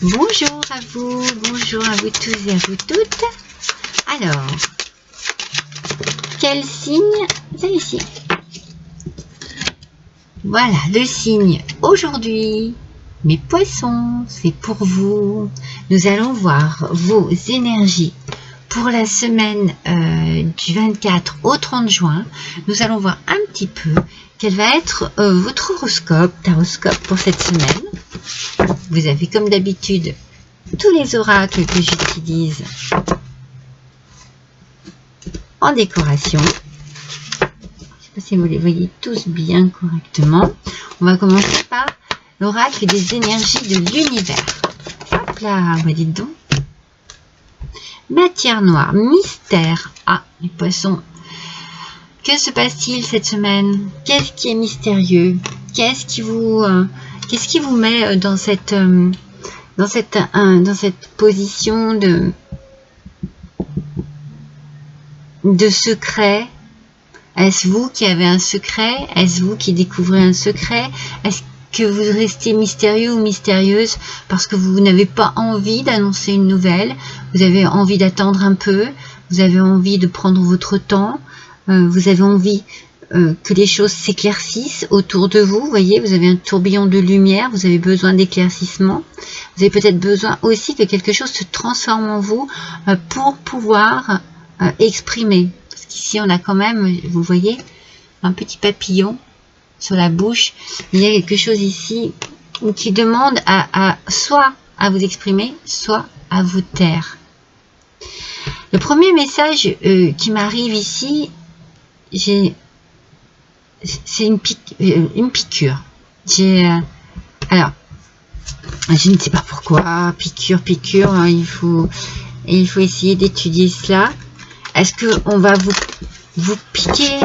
Bonjour à vous tous et à vous toutes. Alors, quel signe? C'est ici. Voilà, le signe aujourd'hui. Mes poissons, c'est pour vous. Nous allons voir vos énergies pour la semaine du 24 au 30 juin. Nous allons voir un petit peu quel va être votre taroscope pour cette semaine. Vous avez comme d'habitude tous les oracles que j'utilise en décoration. Je ne sais pas si vous les voyez tous bien correctement. On va commencer par l'oracle des énergies de l'univers. Hop là, bah dites donc. Matière noire, mystère. Ah, les poissons. Que se passe-t-il cette semaine? Qu'est-ce qui est mystérieux? Qu'est-ce qui vous met dans cette position de secret? Est-ce vous qui avez un secret? Est-ce vous qui découvrez un secret? Est-ce que vous restez mystérieux ou mystérieuse parce que vous n'avez pas envie d'annoncer une nouvelle? Vous avez envie d'attendre un peu? Vous avez envie de prendre votre temps? Vous avez envie que les choses s'éclaircissent autour de vous? Vous voyez, vous avez un tourbillon de lumière, vous avez besoin d'éclaircissement. Vous avez peut-être besoin aussi que quelque chose se transforme en vous pour pouvoir exprimer. Parce qu'ici, on a quand même, vous voyez, un petit papillon sur la bouche. Il y a quelque chose ici qui demande soit à vous exprimer, soit à vous taire. Le premier message qui m'arrive ici, c'est une piqûre. Alors, je ne sais pas pourquoi, piqûre, il faut essayer d'étudier cela. Est-ce qu'on va vous piquer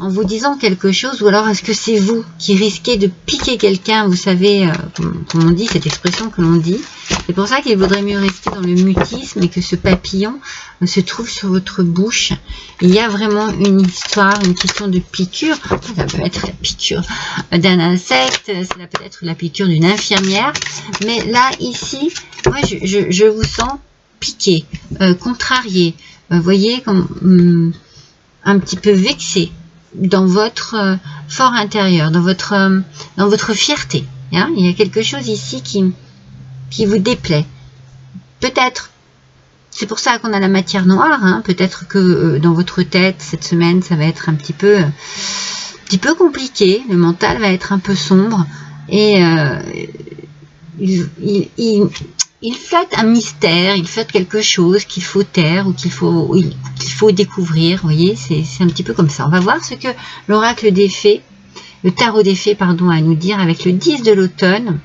en vous disant quelque chose, ou alors est-ce que c'est vous qui risquez de piquer quelqu'un? Vous savez, comme on dit, cette expression que l'on dit. C'est pour ça qu'il vaudrait mieux rester dans le mutisme et que ce papillon se trouve sur votre bouche. Il y a vraiment une histoire, une question de piqûre. Ça peut être la piqûre d'un insecte, ça peut être la piqûre d'une infirmière. Mais là, ici, moi, je vous sens piqué, contrarié. Vous voyez, comme un petit peu vexé dans votre fort intérieur, dans votre fierté. Hein. Il y a quelque chose ici qui vous déplaît. Peut-être, c'est pour ça qu'on a la matière noire, hein, peut-être que dans votre tête, cette semaine, ça va être un petit peu compliqué, le mental va être un peu sombre, et il flotte un mystère, il flotte quelque chose qu'il faut taire ou qu'il faut découvrir. Vous voyez, c'est un petit peu comme ça. On va voir ce que l'oracle des fées, le tarot des fées, pardon, a à nous dire avec le 10 de l'automne.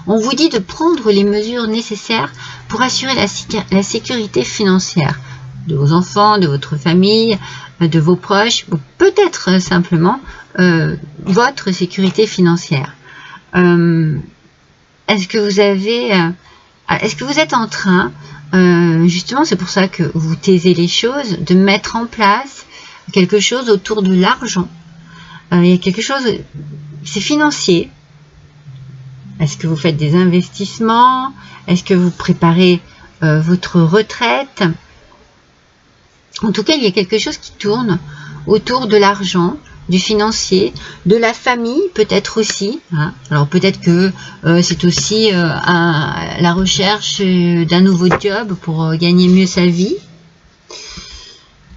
On vous dit de prendre les mesures nécessaires pour assurer la sécurité financière de vos enfants, de votre famille, de vos proches, ou peut-être simplement votre sécurité financière. Est-ce que vous êtes en train, justement, c'est pour ça que vous taisez les choses, de mettre en place quelque chose autour de l'argent? Il y a quelque chose, c'est financier. Est-ce que vous faites des investissements? Est-ce que vous préparez votre retraite? En tout cas, il y a quelque chose qui tourne autour de l'argent, du financier, de la famille peut-être aussi. Hein. Alors peut-être que c'est aussi la recherche d'un nouveau job pour gagner mieux sa vie.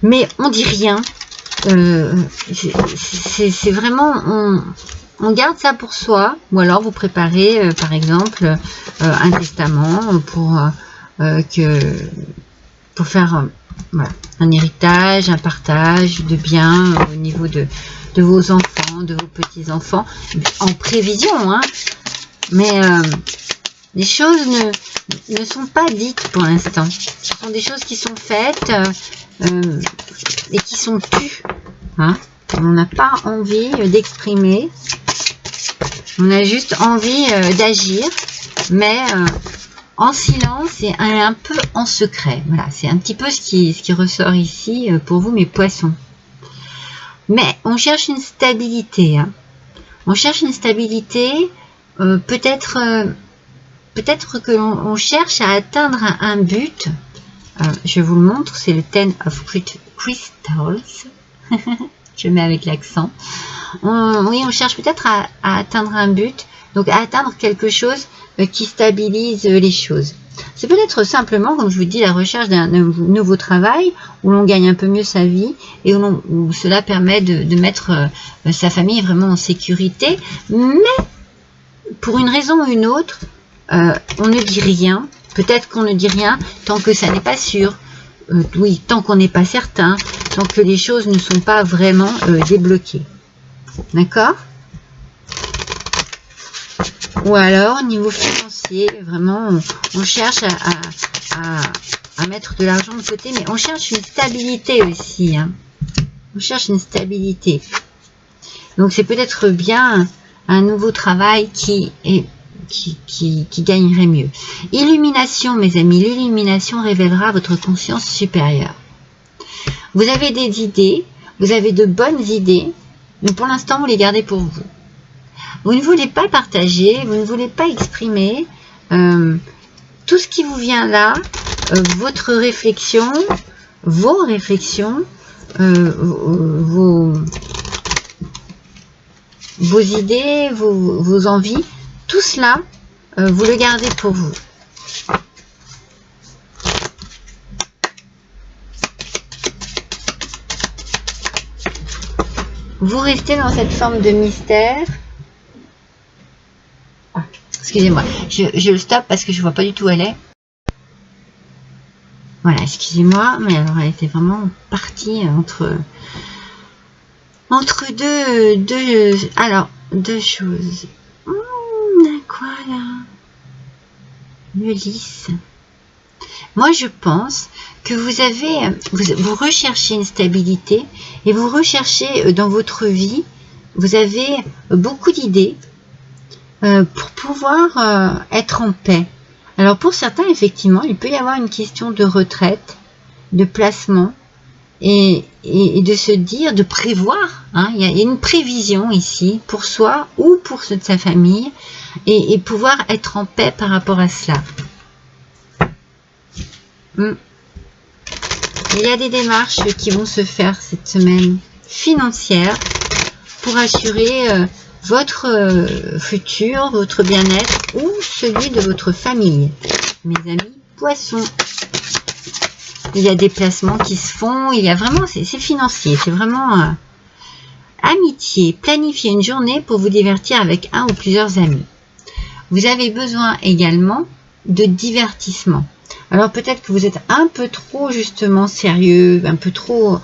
Mais on dit rien. C'est vraiment... On garde ça pour soi, ou alors vous préparez par exemple un testament pour faire voilà, un héritage, un partage de biens au niveau de vos enfants, de vos petits-enfants, en prévision, hein. Mais les choses ne sont pas dites pour l'instant. Ce sont des choses qui sont faites et qui sont tues. Hein. On n'a pas envie d'exprimer. On a juste envie d'agir, mais en silence et un peu en secret. Voilà, c'est un petit peu ce qui ressort ici pour vous, mes poissons. Mais on cherche une stabilité. Hein. On cherche une stabilité peut-être que l'on cherche à atteindre un but. Je vous le montre, c'est le Ten of Crystals. Je mets avec l'accent. Oui, on cherche peut-être à atteindre un but, donc à atteindre quelque chose qui stabilise les choses. C'est peut-être simplement, comme je vous dis, la recherche d'un nouveau travail où l'on gagne un peu mieux sa vie et où cela permet de mettre sa famille vraiment en sécurité. Mais pour une raison ou une autre, on ne dit rien. Peut-être qu'on ne dit rien tant que ça n'est pas sûr. Oui, tant qu'on n'est pas certain, tant que les choses ne sont pas vraiment débloquées. D'accord? Ou alors, au niveau financier, vraiment, on cherche à mettre de l'argent de côté, mais on cherche une stabilité aussi. Hein. On cherche une stabilité. Donc, c'est peut-être bien un nouveau travail qui gagnerait mieux. Illumination, mes amis. L'illumination révélera votre conscience supérieure. Vous avez des idées, vous avez de bonnes idées, mais pour l'instant, vous les gardez pour vous. Vous ne voulez pas partager, vous ne voulez pas exprimer tout ce qui vous vient là, votre réflexion, vos réflexions, vos idées, vos envies, tout cela, vous le gardez pour vous. Vous restez dans cette forme de mystère. Excusez-moi, je le stoppe parce que je ne vois pas du tout où elle est. Voilà, excusez-moi, mais alors elle était vraiment partie entre deux choses. Quoi là? Le lys. Moi, je pense que vous recherchez une stabilité et vous recherchez dans votre vie, vous avez beaucoup d'idées pour pouvoir être en paix. Alors pour certains, effectivement, il peut y avoir une question de retraite, de placement et de se dire, de prévoir. Hein, il y a une prévision ici pour soi ou pour ceux de sa famille et pouvoir être en paix par rapport à cela. Il y a des démarches qui vont se faire cette semaine financière pour assurer votre futur, votre bien-être ou celui de votre famille. Mes amis poissons, il y a des placements qui se font, il y a vraiment, c'est financier, c'est vraiment amitié. Planifiez une journée pour vous divertir avec un ou plusieurs amis. Vous avez besoin également de divertissement. Alors peut-être que vous êtes un peu trop justement sérieux, un peu trop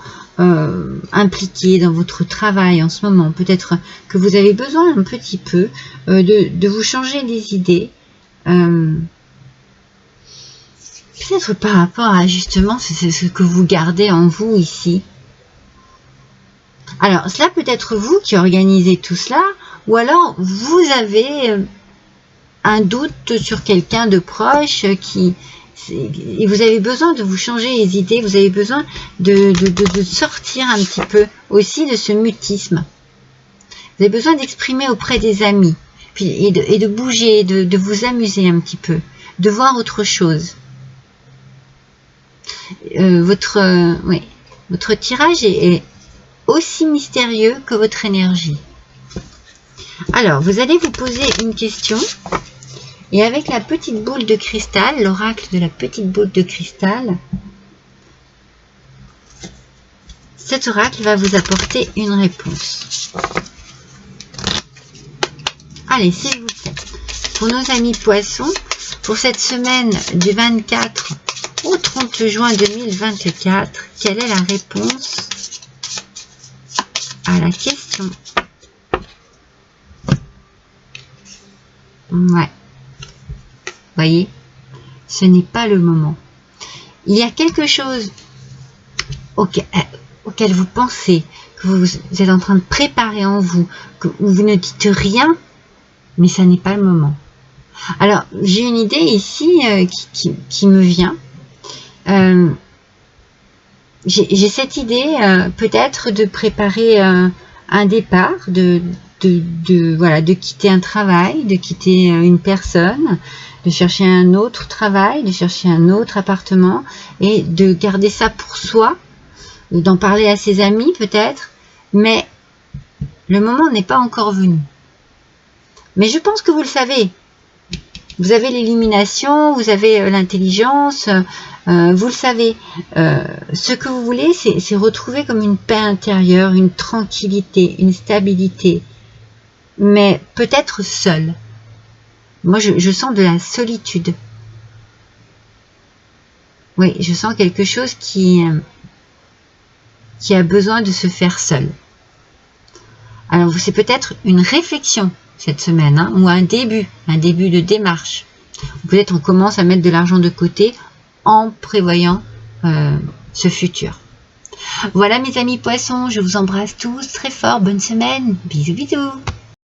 impliqué dans votre travail en ce moment. Peut-être que vous avez besoin un petit peu de vous changer les idées. Peut-être par rapport à justement ce que vous gardez en vous ici. Alors cela peut être vous qui organisez tout cela, ou alors vous avez un doute sur quelqu'un de proche et vous avez besoin de vous changer les idées, vous avez besoin de sortir un petit peu aussi de ce mutisme. Vous avez besoin d'exprimer auprès des amis et de bouger, de vous amuser un petit peu, de voir autre chose. Votre tirage est aussi mystérieux que votre énergie. Alors, vous allez vous poser une question. Et avec la petite boule de cristal, l'oracle de la petite boule de cristal, cet oracle va vous apporter une réponse. Allez, s'il vous plaît. Pour nos amis poissons, pour cette semaine du 24 au 30 juin 2024, quelle est la réponse à la question? Ouais. Voyez, ce n'est pas le moment. Il y a quelque chose auquel vous pensez, que vous êtes en train de préparer en vous, où vous ne dites rien, mais ça n'est pas le moment. Alors, j'ai une idée ici qui me vient. J'ai cette idée peut-être de préparer un départ, voilà, de quitter un travail, de quitter une personne, de chercher un autre travail, de chercher un autre appartement et de garder ça pour soi, ou d'en parler à ses amis peut-être, mais le moment n'est pas encore venu. Mais je pense que vous le savez. Vous avez l'illumination, vous avez l'intelligence, vous le savez. Ce que vous voulez, c'est retrouver comme une paix intérieure, une tranquillité, une stabilité, mais peut-être seul. Moi, je sens de la solitude. Oui, je sens quelque chose qui a besoin de se faire seul. Alors, c'est peut-être une réflexion cette semaine, hein, ou un début de démarche. Peut-être on commence à mettre de l'argent de côté en prévoyant ce futur. Voilà mes amis poissons, je vous embrasse tous très fort, bonne semaine, bisous bisous.